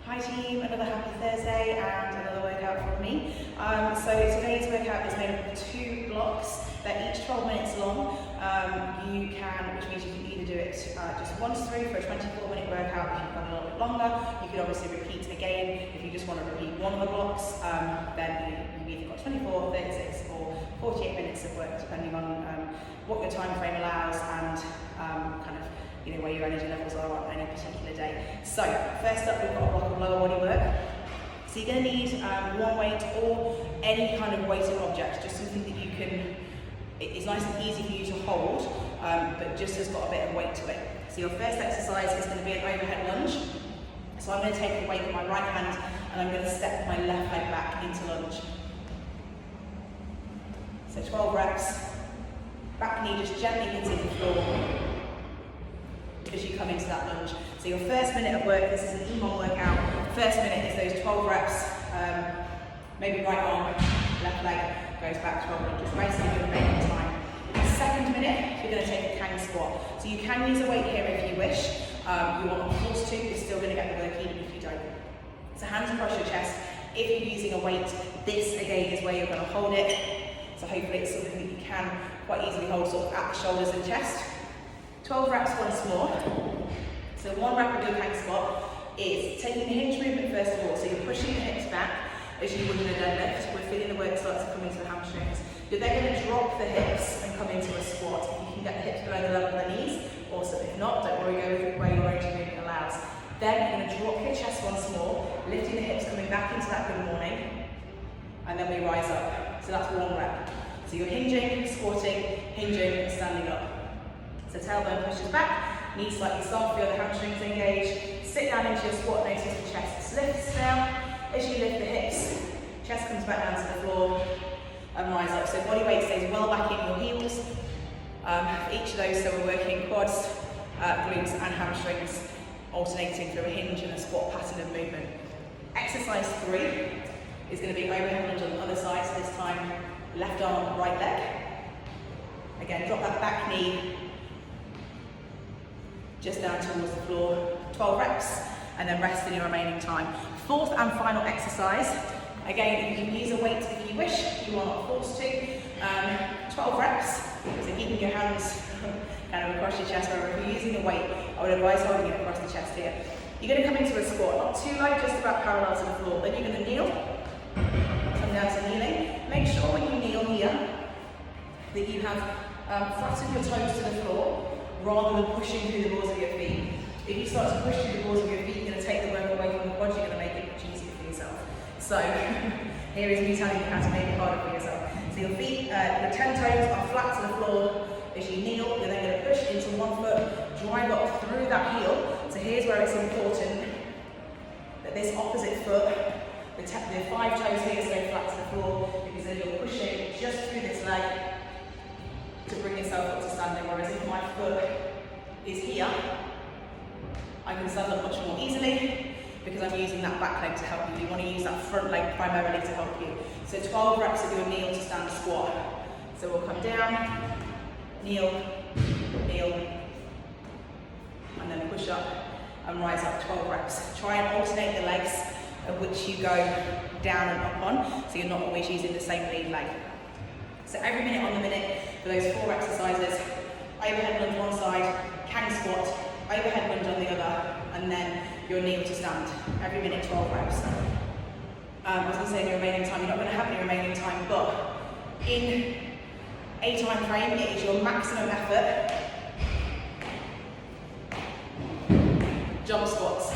Hi team, another happy Thursday and another workout from me. So today's workout is made up of 2 blocks. They're each 12 minutes long. Which means you can either do it just once through for a 24-minute workout if you've gone a little bit longer. You can obviously repeat again if you just want to repeat one of the blocks. Then you've either got 24, 36 or 48 minutes of work depending on what your time frame allows and where your energy levels are on any particular day. So first up, we've got a block of lower body work. So you're going to need one weight or any kind of weighted object, just something that you can, it's nice and easy for you to hold, but just has got a bit of weight to it. So your first exercise is going to be an overhead lunge. So I'm going to take the weight with my right hand and I'm going to step my left leg back into lunge. So 12 reps, back knee just gently hitting the floor as you come into that lunge. So your first minute of work, this is an EMOM workout. First minute is those 12 reps, maybe right arm, left leg goes back 12 lunges, wasting your remaining time. Second minute, you're going to take a Kang squat. So you can use a weight here if you wish. You want to force to, you're still going to get the work even if you don't. So hands across your chest. If you're using a weight, this again is where you're going to hold it. So hopefully it's something that you can quite easily hold sort of at the shoulders and chest. 12 reps once more. So one rep of your Kang squat is taking the hinge movement first of all. So you're pushing the hips back as you would in a deadlift. We're feeling the work start to come into the hamstrings. You're then going to drop the hips and come into a squat. If you can get the hips below the level of the knees, awesome. If not, don't worry, go with where your range of movement allows. Then you're going to drop your chest once more, lifting the hips, coming back into that good morning, and then we rise up. So that's one rep. So you're hinging, squatting, hinging, and standing up. So tailbone pushes back, knees slightly soft, feel the hamstrings engage. Sit down into your squat, notice the chest lifts down. As you lift the hips, chest comes back down to the floor and rise up. So body weight stays well back in your heels. For each of those, so we're working quads, glutes and hamstrings, alternating through a hinge and a squat pattern of movement. Exercise 3 is going to be overhead lunge on the other side, so this time left arm, right leg. Again, drop that back knee just down towards the floor, 12 reps, and then rest in your remaining time. Fourth and final exercise, again, you can use a weight if you wish, you are not forced to. 12 reps, so keeping your hands kind of across your chest, or if you're using a weight, I would advise holding it across the chest here. You're going to come into a squat, not too low, just about parallel to the floor. Then you're going to kneel, come down to kneeling. Make sure when you kneel here, that you have flattened your toes to the floor, rather than pushing through the balls of your feet. If you start to push through the balls of your feet, you're going to take the work away from the quads, you're going to make it much easier for yourself. So, here is me telling you how to make it harder for yourself. So your feet, your 10 toes are flat to the floor. As you kneel, you're then going to push into one foot, drive up through that heel. So here's where it's important that this opposite foot, the 5 toes here stay flat to the floor, because then you're pushing just through this leg to bring yourself up to standing, whereas if my foot is here, I can stand up much more easily because I'm using that back leg to help you. You want to use that front leg primarily to help you. So 12 reps of your kneel to stand squat. So we'll come down, kneel, kneel, and then push up and rise up, 12 reps. Try and alternate the legs of which you go down and up on, so you're not always using the same lead leg. So every minute on the minute for those 4 exercises, overhead lunge one side, Kang squat, overhead lunge on the other, and then your kneel to stand. Every minute, 12 reps. I was going to say in your remaining time, you're not going to have any remaining time, but in a time frame, it is your maximum effort. Jump squats.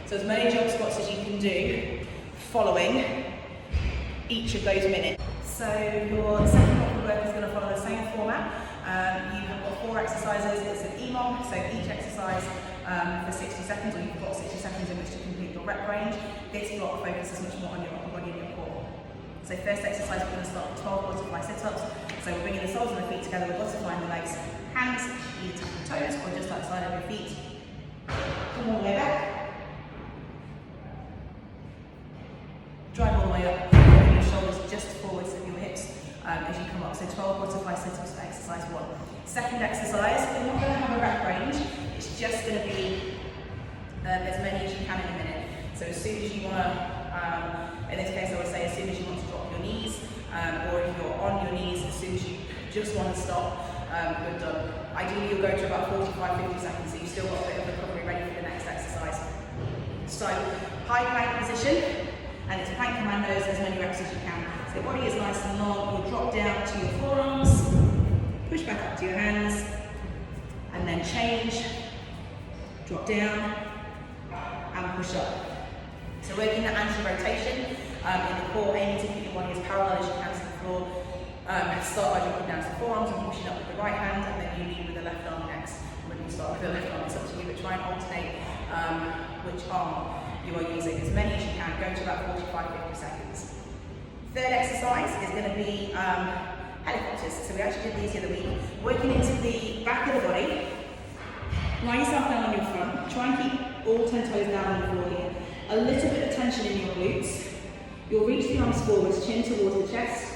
So as many jump squats as you can do following each of those minutes. So your second block of work is going to follow the same format. You have got 4 exercises. It's an EMOM, so each exercise for 60 seconds, or you've got 60 seconds in which to complete your rep range. This block focuses much more on your upper body and your core. So first exercise, we're going to start with 12 butterfly sit-ups. So we're bringing the soles of the feet together, we're butterflying the legs, hands, either tap the toes or just outside of your feet. Come all the way back. Drive all the way up, bring your shoulders just forwards of your hips as you come up. So 12 butterfly sit-ups for exercise 1. Second exercise, we're not going to have a rep range, it's just going to be as many as you can in a minute. So as soon as you want to, in this case I would say as soon as you want to drop your knees, or if you're on your knees, as soon as you just want to stop, you're done. Ideally you'll go to about 45-50 seconds, so you've still got a bit of recovery ready for the next exercise. So high plank position, and it's plank commandos, as many reps as you can. So body is nice and long, you'll drop down to your forearms, push back up to your hands, and then change, drop down, and push up. So working that anti-rotation in the core, aiming to keep your body as parallel as you can to the floor. Start by dropping down to the forearms and pushing up with the right hand, and then you lead with the left arm next. When you start with the left arm, it's up to you, but try and alternate which arm you are using, as many as you can, go to about 45-50 seconds. Third exercise is going to be helicopters. So we actually did these the other week. Working into the back of the body, lie yourself down on your front, try and keep all 10 toes down on the floor here. A little bit of tension in your glutes. You'll reach the arms forwards, chin towards the chest,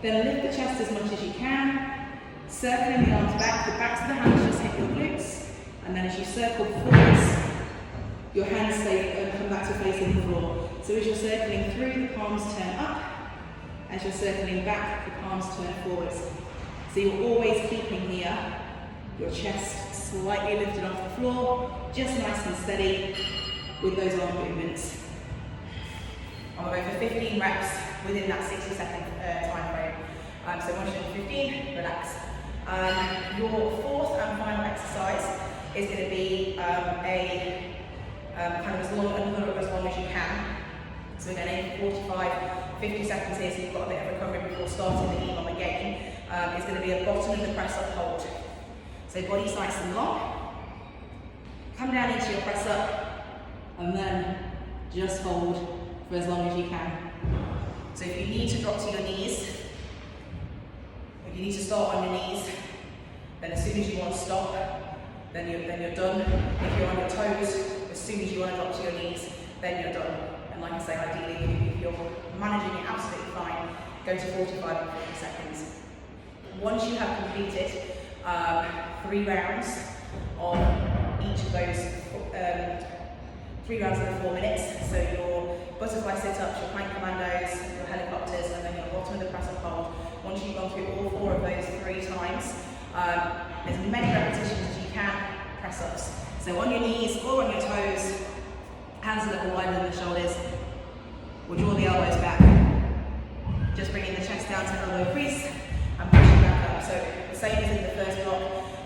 then lift the chest as much as you can, circling the arms back, the backs of the hands just hit your glutes, and then as you circle forwards, your hands stay and come back to facing the floor. So as you're circling through, the palms turn up. As you're circling back, the palms turn forwards. So you're always keeping here your chest slightly lifted off the floor, just nice and steady with those arm movements. I'm going to go for 15 reps within that 60-second time frame. So once you're done 15, relax. Your fourth and final exercise is going to be kind of as long as you can. So we're going to aim for 45-50 seconds here, so you've got a bit of recovery before starting the EMOM again. It's going to be a bottom of the press up hold. So body's nice and long. Come down into your press up, and then just hold for as long as you can. So if you need to drop to your knees, if you need to start on your knees, then as soon as you want to stop, then you're done. If you're on your toes, as soon as you want to drop to your knees, then you're done. And like I say, ideally, if you're managing it absolutely fine, go to 45 and 50 seconds. Once you have completed 3 rounds of each of those 3 rounds of 4 minutes, so your butterfly sit-ups, your plank commandos, your helicopters, and then your bottom of the press up hold. Once you've gone through all 4 of those 3 times, as many repetitions as you can, press-ups. So on your knees or on your toes, hands a little wider than the shoulders. We'll draw the elbows back. Just bringing the chest down to elbow crease and pushing back up. So the same as in the first block,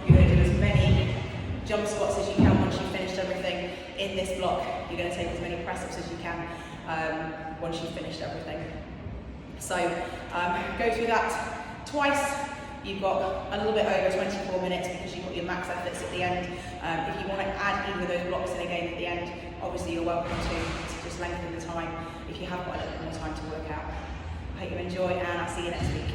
you're going to do as many jump squats as you can once you've finished everything. In this block, you're going to take as many press-ups as you can once you've finished everything. So go through that twice. You've got a little bit over 24 minutes because you've got your max efforts at the end. If you want to add either of those blocks in again at the end, obviously you're welcome to just lengthen the time if you have got a little bit more time to work out. I hope you enjoy, and I'll see you next week.